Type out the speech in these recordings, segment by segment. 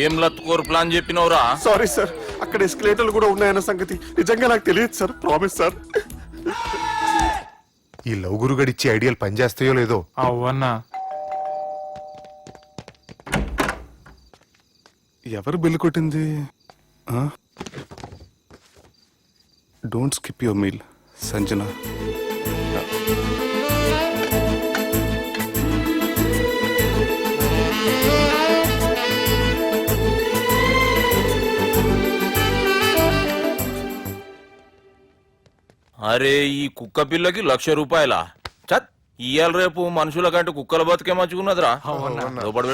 ఏం లత్కోరు plan చెప్పినవురా? Sorry sir, అక్కడ ఎస్కలేటర్లు కూడా ఉన్నాయన్న సంగతి నిజంగా నాకు తెలియదు సార్. Promise sir. ఈ లవ్ గురుగడిచ్చే ఐడియాలు పనిచేస్తాయో లేదో. అవ్వన్నా ఎవరు బిల్లు కొట్టింది? Don't skip your meal Sanjana. అరే ఈ కుక్క పిల్లకి ₹1,00,000 చత్. ఇయ్యాల రేపు మనుషుల కంటే కుక్కల బతికే మంచుకున్నదిరా. లోపడి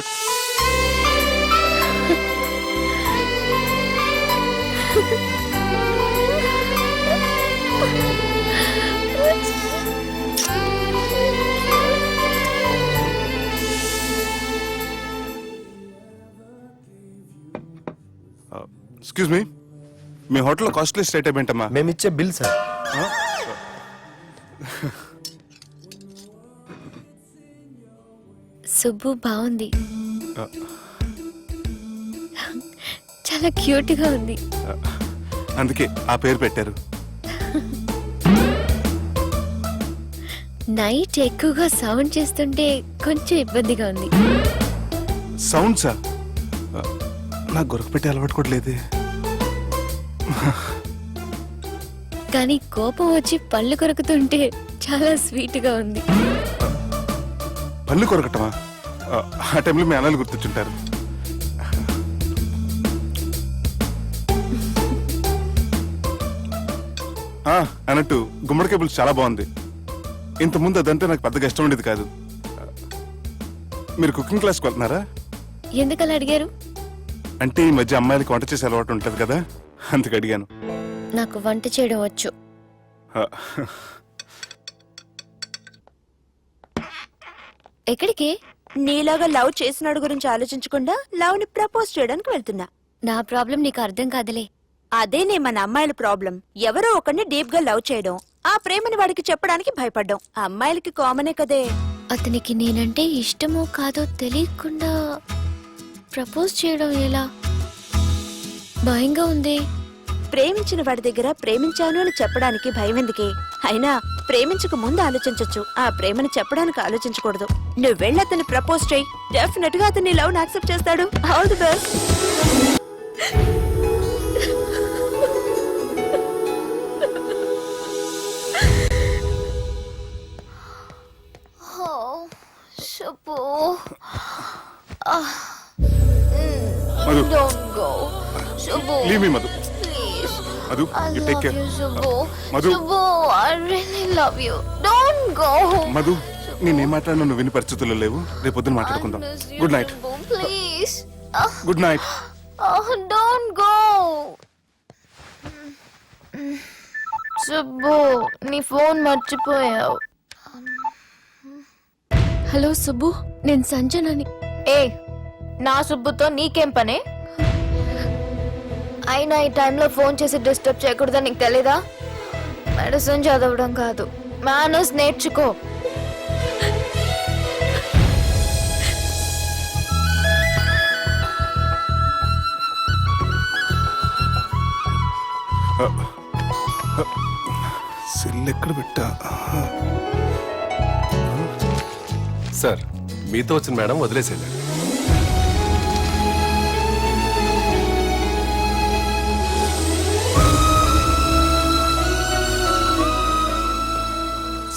ఎక్స్క్యూజ్ మీ, మీ హోటల్లో కాస్ట్లీ స్టేట్ ఏంటమ్మా? మేమిచ్చే బిల్ సార్. సుబ్బు బాగుంది, చాలా క్యూట్ గా ఉంది. అందుకే ఆ పేరు పెట్టారు. నైట్ ఎక్కువగా సౌండ్ చేస్తుంటే కొంచెం ఇబ్బందిగా ఉంది. సౌండ్సా? నాకు గొరక పెట్టే అలవాటు కూడా లేదే. కానీ కోపం వచ్చి పళ్ళు కొరుకుతుంటే చాలా స్వీట్ గా ఉంది. పళ్ళు కొరకటమా? ఆ టైంలో మీ అన్నలు గుర్తొచ్చుంటారు. అన్నట్టు గుమ్మడికాయ పులుసు చాలా బాగుంది. ఇంతకుముందు అదంటే నాకు పెద్దగా ఇష్టం ఉండేది కాదు. మీరు కుకింగ్ క్లాస్కి వెళ్తున్నారా? ఎందుకలా అడిగారు? అంటే ఈ మధ్య అమ్మాయిలకి వంట చేసే అలవాటు ఉంటుంది కదా, అందుకు అడిగాను. నాకు వంట చేయడం వచ్చు. ఎక్కడికి? నీలాగా లవ్ చేసినాడు గురించి ఆలోచించకుండా లవ్ ని ప్రపోజ్ చేయడానికి వెళ్తున్నా. నా ప్రాబ్లం నీకు అర్థం కాదులే. అదేనే మన అమ్మాయిల ప్రాబ్లం. ఎవరో ఒకరిని డీప్ గా లవ్ చేయడం, ఆ ప్రేమని వాడికి చెప్పడానికి భయపడ్డం అమ్మాయిలకి కామనే కదే. అతనికి నేనంటే ఇష్టమో కాదో తెలియకుండా ప్రపోజ్ చేయడం ఎలా? భయంగా ఉంది. ప్రేమించిన వాడి దగ్గర ప్రేమించాను అని చెప్పడానికి భయం ఎందుకే? అయినా ప్రేమించక ముందు ఆలోచించొచ్చు, ఆ ప్రేమని చెప్పడానికి ఆలోచించకూడదు. నువ్వు వెళ్ళి అతన్ని ప్రపోజ్ చేయి, డెఫినెట్ గా అతన్ని లవ్ యాక్సెప్ట్ చేస్తాడు. All the best. Madhu, Don't go. Subbu. leave me, Madhu. Please. Madhu, I you take love care. you, Subbu. Madhu. Subbu, I really love you. Don't go. Madhu, నేనేం మాట్లాడినా నువ్వు విని పరిస్థితుల్లో లేవు. రేపు పొద్దున మాట్లాడుకుందాం. I miss you, good night. Subbu. Please. Good night. Don't go. Subbu, నీ ఫోన్ మర్చిపోయావు. హలో సుబ్బు, నేను సంజనని. ఏ నా సుబ్బుతో నీకేం పనే? అయినా ఈ టైంలో ఫోన్ చేసి డిస్టర్బ్ చేయకూడదని నీకు తెలీదా? మెడిసిన్ చదవడం కాదు, మేనర్స్ నేర్చుకో. సెల్ ఎక్కడ పెట్టా? సార్, మీతో వచ్చిన మేడం వదిలేసేయండి.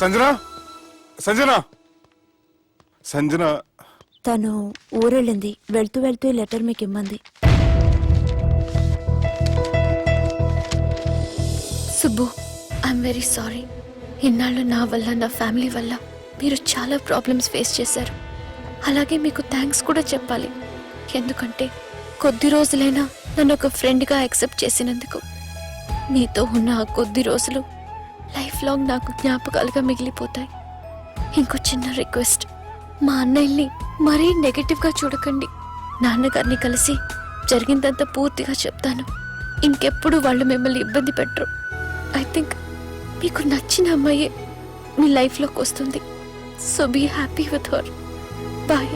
సంజన, సంజన, సంజన. తను ఊరెళ్ళింది. వెళ్తూ వెళ్తూ ఈ లెటర్ మీకు ఇమ్మంది. Subbu, I am very sorry. ఇన్నాళ్ళు నా వల్ల, నా ఫ్యామిలీ వల్ల మీరు చాలా ప్రాబ్లమ్స్ ఫేస్ చేశారు. అలాగే మీకు థ్యాంక్స్ కూడా చెప్పాలి. ఎందుకంటే కొద్ది రోజులైనా నన్ను ఒక ఫ్రెండ్గా యాక్సెప్ట్ చేసినందుకు. మీతో ఉన్న ఆ కొద్ది రోజులు లైఫ్ లాంగ్ నాకు జ్ఞాపకాలుగా మిగిలిపోతాయి. ఇంకో చిన్న రిక్వెస్ట్, మా అన్నయ్యని మరీ నెగటివ్గా చూడకండి. నాన్నగారిని కలిసి జరిగిందంతా పూర్తిగా చెప్తాను. ఇంకెప్పుడు వాళ్ళు మిమ్మల్ని ఇబ్బంది పెట్టరు. ఐ థింక్ మీకు నచ్చిన అమ్మాయి మీ లైఫ్లోకి వస్తుంది. So be happy with her. Bye.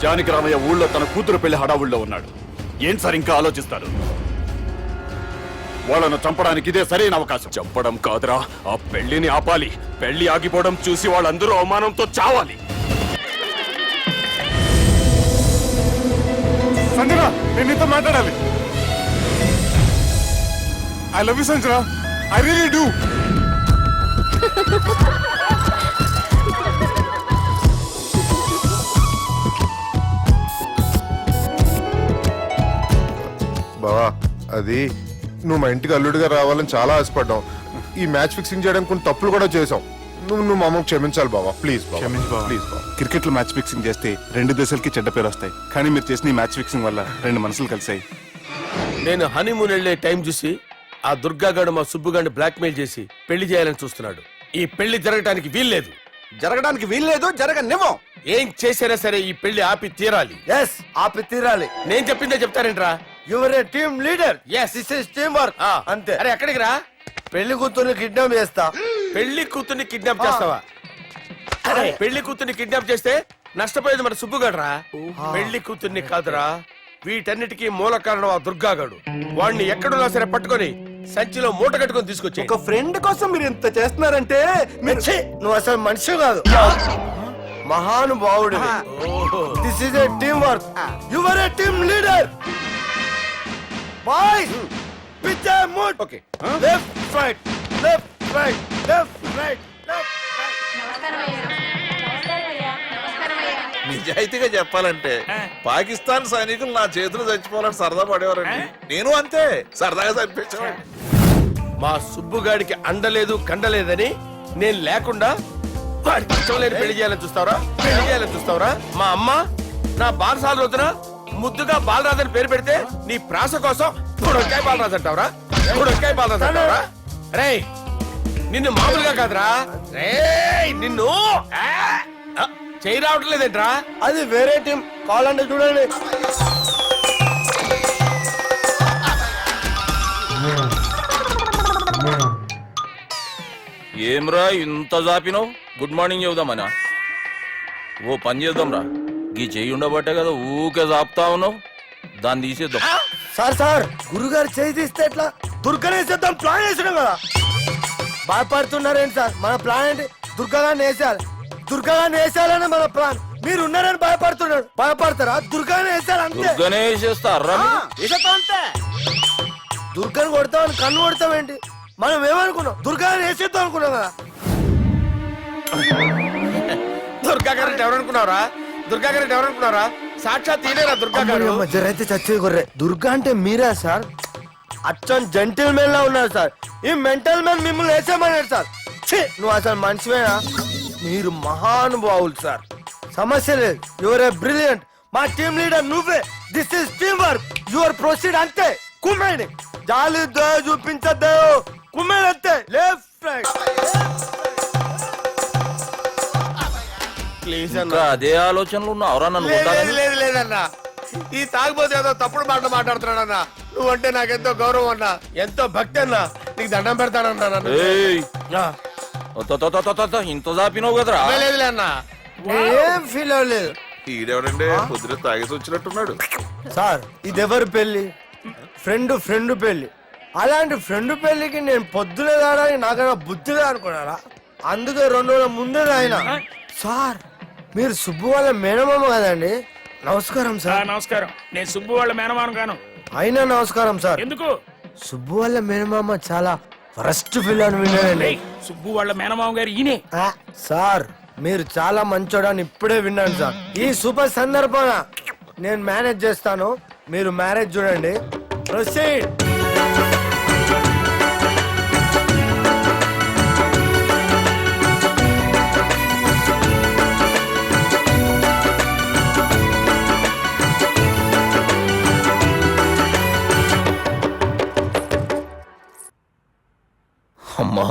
Janaki Ramayya ఊళ్ళో తన కూతురు పెళ్లి హడావుల్లో ఉన్నాడు. ఏం సార్ ఇంకా ఆలోచిస్తారు? వాళ్ళను చంపడానికి ఇదే సరైన అవకాశం. చంపడం కాదురా, ఆ పెళ్లిని ఆపాలి. పెళ్లి ఆగిపోవడం చూసి వాళ్ళందరూ అవమానంతో చావాలి. సంజన, నేను నీతో మాట్లాడాలి. I love you Sanjana, I really do. బావా అది నువ్వు మా ఇంటికి అల్లుడిగా రావాలని చాలా ఆశపడ్డావు. ఈ మ్యాచ్ ఫిక్సింగ్ చేయడానికి కొన్ని తప్పులు కూడా చేసావు. నువ్వు మా అమ్మకు క్షమించాలి బావా, ప్లీజ్ క్షమించు బావ. ప్లీజ్ బావా. క్రికెట్ లో మ్యాచ్ ఫిక్సింగ్ చేస్తే 2 దేశాలకి చెడ్డ పేరు వస్తాయి. కానీ మీరు చేసిన ఈ మ్యాచ్ ఫిక్సింగ్ వల్ల 2 మనసులు కలిసాయి. నేను హనీమూన్ వెళ్లే టైం చూసి ఆ దుర్గాగాడు మా సుబ్బుగాడిని బ్లాక్మెయిల్ చేసి పెళ్లి చేయాలని చూస్తున్నాడు. ఈ పెళ్లి జరగటానికి వీల్లేదు. జరగడానికి వీల్లేదు, జరగనివ్వం. ఏం చేసినా సరే ఈ పెళ్లి ఆపి తీరాలి. ఎస్, ఆపి తీరాలి. నేను చెప్పిందే చెప్తారేంట్రా? Your a team leader. Yes. This is team work. అంతే. అరే ఎక్కడికి రా? పెళ్లి కూతుర్ని కిడ్నాప్ చేస్తా. పెళ్లి కూతుర్ని కిడ్నాప్ చేస్తావా? అరే పెళ్లి కూతుర్ని కిడ్నాప్ చేస్తే నష్టపోయేది మన సుబ్బుగాడురా. పెళ్లి కూతుర్ని కాదురా, వీటన్నిటికీ మూల కారణం ఆ దుర్గాగాడు. వాడిని ఎక్కడున్నా సరే పట్టుకొని సంచిలో మూట కట్టుకొని తీసుకొచ్చి ఒక ఫ్రెండ్ కోసం మీరు ఇంత చేస్తున్నారంటే ఛీ, నువ్వు అసలు మనిషి కాదు, మహానుభావుడు. This is a team work. Your a team leader. Boys, pitch A mood. Okay. Left right, left right, left right, left right. నిజాయితీగా చెప్పాలంటే పాకిస్తాన్ సైనికులు నా చేతులు చచ్చిపోవాలని సరదా పడేవారండి. నేను అంతే సరదాగా చనిపించేవాడిని. మా సుబ్బుగాడికి అండలేదు కండలేదని నేను లేకుండా వాడికి ఇష్టం లేని పెళ్లి చేయాలని చూస్తావరా? పెళ్లి చేయాలని చూస్తావరా? మా అమ్మ నా బాలసాల రోజున ముద్దుగా బాలరాజు అని పేరు పెడితే నీ ప్రాస కోసం గుడొక్కాయ బాలరాజు అంటావరా? గుడొక్కాయ బాలరాజు అంటావరా? రేయ్ నిన్ను మామూలుగా కాదురా, రేయ్ నిన్ను చేయి రావట్లేదేంట్రా? అది వేరే టీం, కావాలంటే చూడండి. ఏమ్రా ఇంత జాపినావు? Good morning చెబుదామనా? ఓ పని చేద్దాం రా, గీ చెయ్యి ఉండబట్టే కదా ఊకే జాపుతా ఉన్నావు. దాన్ని తీసేద్దాం. సార్ సార్, గురుగారు చేయి తీస్తే ఎట్లా? దుర్గనేసేద్దాం ప్లాన్ వేసినాం కదా. భయపడుతున్నారేంటి సార్? మన ప్లాన్ ఏంటి? దుర్గాన్ని వేసేయాలి. దుర్గాన్ని వేసేయాలని మన ప్లాన్. మీరు ఉన్నారని భయపడుతున్నాడు. భయపడతారా? దుర్గాన్ని వేసేయాలి అంతే. దుర్గనే వేసేస్తారా? వేసేద్దాం అంతే. దుర్గాన్ని కొడతామని కన్ను కొడతామేంటి? మనం ఏమనుకున్నాం? దుర్గాన్ని వేసేద్దాం అనుకున్నాం కదా. దుర్గా గారు ఎవరనుకున్నారా? దుర్గా గారు ఎవరనుకున్నారా? సాక్షాత్ తీరేరా దుర్గా గారు. జరైతే చచ్చేది గొర్రె. దుర్గా అంటే మీరా సార్? అచ్చం జెంటిల్ మెన్ లా ఉన్నారు సార్. ఈ మెంటల్ మెన్ మిమ్మల్ని వేసేమన్నాడు సార్. ఛీ, నువ్వు అసలు మనిషివేనా? మీరు మహానుభావులు సార్, సమస్య లేదు. Your a brilliant. మా టీమ్ లీడర్ నువ్వే. This is team work. Your proceed అంతే. కుమ్మేడి జాలి దయ చూపించద్దు. కుమ్మేడి అంతే. Left right. ప్లీజ్ ఇంకా అదే ఆలోచనలు ఉన్నావురా నన్ను లేదు కొట్టాలని? లేదు లేదన్నా, ఈ తాగుబోతు ఏదో తప్పుడు మాట మాట్లాడుతున్నాడన్నా. నువ్వంటే నాకెంతో గౌరవం అన్నా, ఎంతో భక్తి అన్నా. నీకు దండం పెడతానన్నా. నన్ను ఏయ్, ఇంత జాపినావు కదరా? లేదులే అన్నా. ఏం ఫీల్ అవ్వలేదు ఈడెవడండి పొద్దున తాగేసి వచ్చినట్టున్నాడు. సార్. ఇది ఎవరి పెళ్లి? ఫ్రెండ్ పెళ్లి. అలాంటి ఫ్రెండ్ పెళ్లికి నేను పొద్దునే రావడానికి నాకైనా బుద్ధిగా అనుకున్నారా? అందుకే 2 రోజుల ముందే ఆయన. సార్, మీరు సుబ్బు వాళ్ళ మేనమామ కదండి? నమస్కారం సార్. నమస్కారం. నేను సుబ్బు వాళ్ళ మేనమాను గాను. అయినా నమస్కారం సార్. ఎందుకు? సుబ్బు వాళ్ళ మేనమామ చాలా ఫస్ట్ ఫిల్ అని విన్నానండి. సుబ్బు వాళ్ళ మేనమామ గారు ఈయనే. సార్, మీరు చాలా మంచోడని ఇప్పుడే విన్నాను సార్. ఈ శుభ సందర్భాన నేను మేనేజ్ చేస్తాను, మీరు మ్యారేజ్ చూడండి. ప్రొసీడ్. అమ్మా,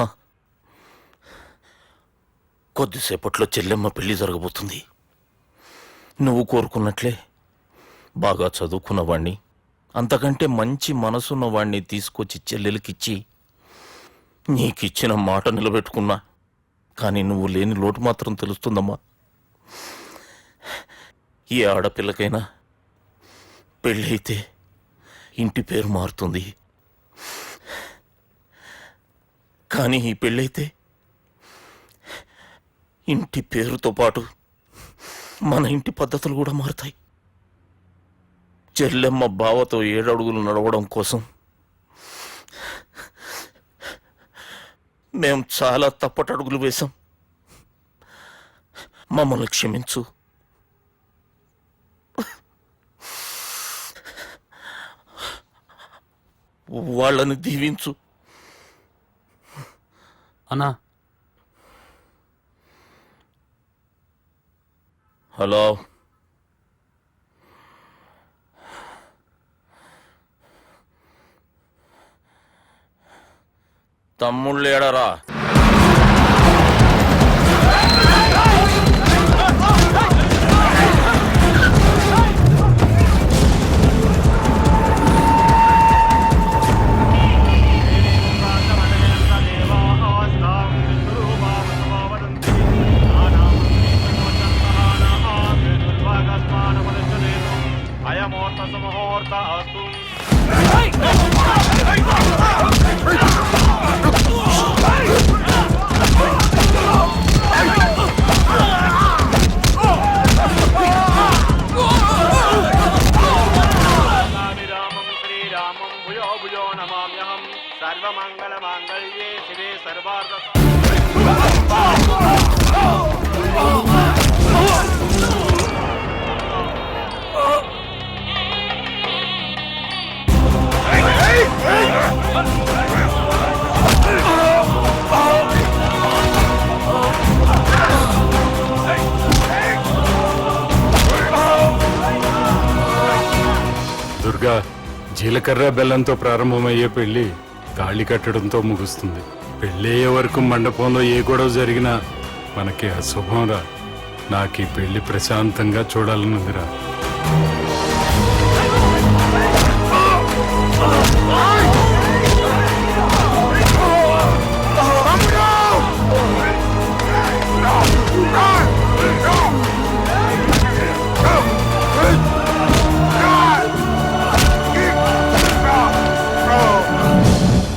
కొద్దిసేపట్లో చెల్లెమ్మ పెళ్లి జరగబోతుంది. నువ్వు కోరుకున్నట్లే బాగా చదువుకున్నవాణ్ణి, అంతకంటే మంచి మనసున్నవాణ్ణి తీసుకొచ్చి చెల్లెలకిచ్చి నీకిచ్చిన మాట నిలబెట్టుకున్నా. కానీ నువ్వు లేని లోటు మాత్రం తెలుస్తుందమ్మా. ఏ ఆడపిల్లకైనా పెళ్ళైతే ఇంటి పేరు మారుతుంది, కానీ ఈ పెళ్ళైతే ఇంటి పేరుతో పాటు మన ఇంటి పద్ధతులు కూడా మారుతాయి. చెల్లెమ్మ బావతో 7 అడుగులు నడవడం కోసం మేం చాలా తప్పటడుగులు వేశాం. మమ్మల్ని క్షమించు. వాళ్ళని దీవించు. అన్నా హలో, తమ్ముళ్ళేడరా? దుర్గా, జీలకర్ర బెల్లంతో ప్రారంభమయ్యే పెళ్లి తాళి కట్టడంతో ముగుస్తుంది. పెళ్ళయ్యే వరకు మండపంలో ఏ గొడవ జరిగినా మనకి అశుభంరా. నాకు ఈ పెళ్లి ప్రశాంతంగా చూడాలనుందిరా.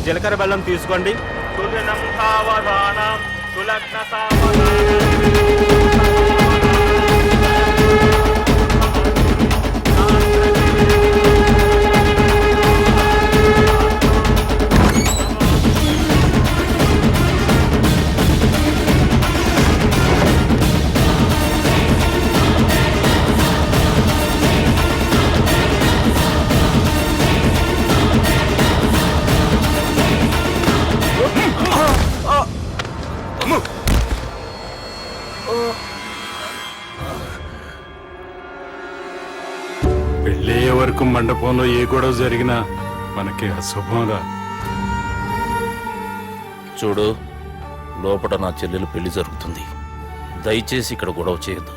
జీలకర్ర బెల్లం తీసుకోండి. పెళ్ళయ్యే వరకు మండపంలో ఏ గొడవ జరిగినా మనకి అశుభంరా. చూడు, లోపల నా చెల్లెలు పెళ్లి జరుగుతుంది. దయచేసి ఇక్కడ గొడవ చేయొద్దు.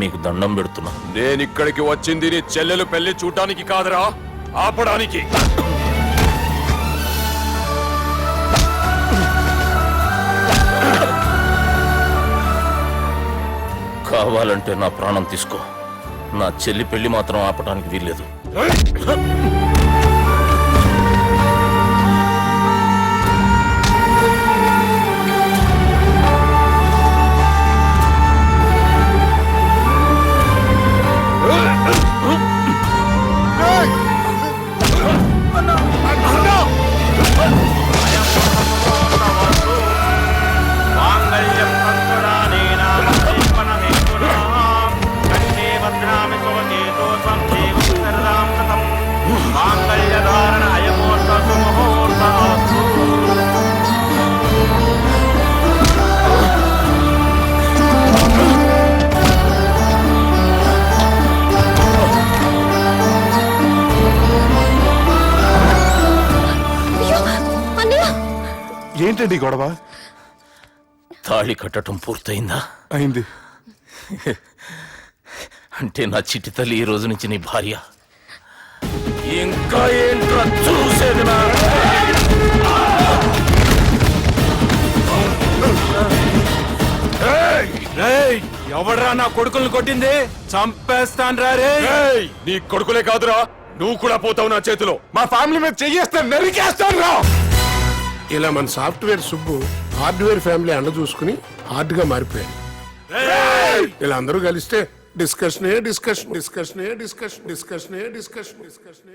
మీకు దండం పెడుతున్నా. నేనిక్కడికి వచ్చింది నీ చెల్లెలు పెళ్లి చూడటానికి కాదురా, ఆపడానికి. కావాలంటే నా ప్రాణం తీసుకో, నా చెల్లి పెళ్లి మాత్రం ఆపడానికి వీల్లేదు. ఏంటండి గొడవ? తాళి కట్టడం పూర్తయిందా? అయింది. అంటే నా చిట్టి తల్లి ఈ రోజు నుంచి నీ భార్య. ఇంకా ఏంట్రా చూసేది? నా ఎవడ్రా నా కొడుకుల్ని కొట్టింది? చంపేస్తాను రా రే. ఏయ్, నీ కొడుకులే కాదురా, నువ్వు కూడా పోతావు నా చేతిలో. మా ఫ్యామిలీ మీద చెయ్యేస్తాను, నరికేస్తాను రా. ఇలా మన సాఫ్ట్వేర్ సుబ్బు హార్డ్వేర్ ఫ్యామిలీ అండ చూసుకుని హార్డ్ గా మారిపోయాడు. ఇలా అందరూ కలిస్తే discussion discussion discussion discussion discussion discussion discussion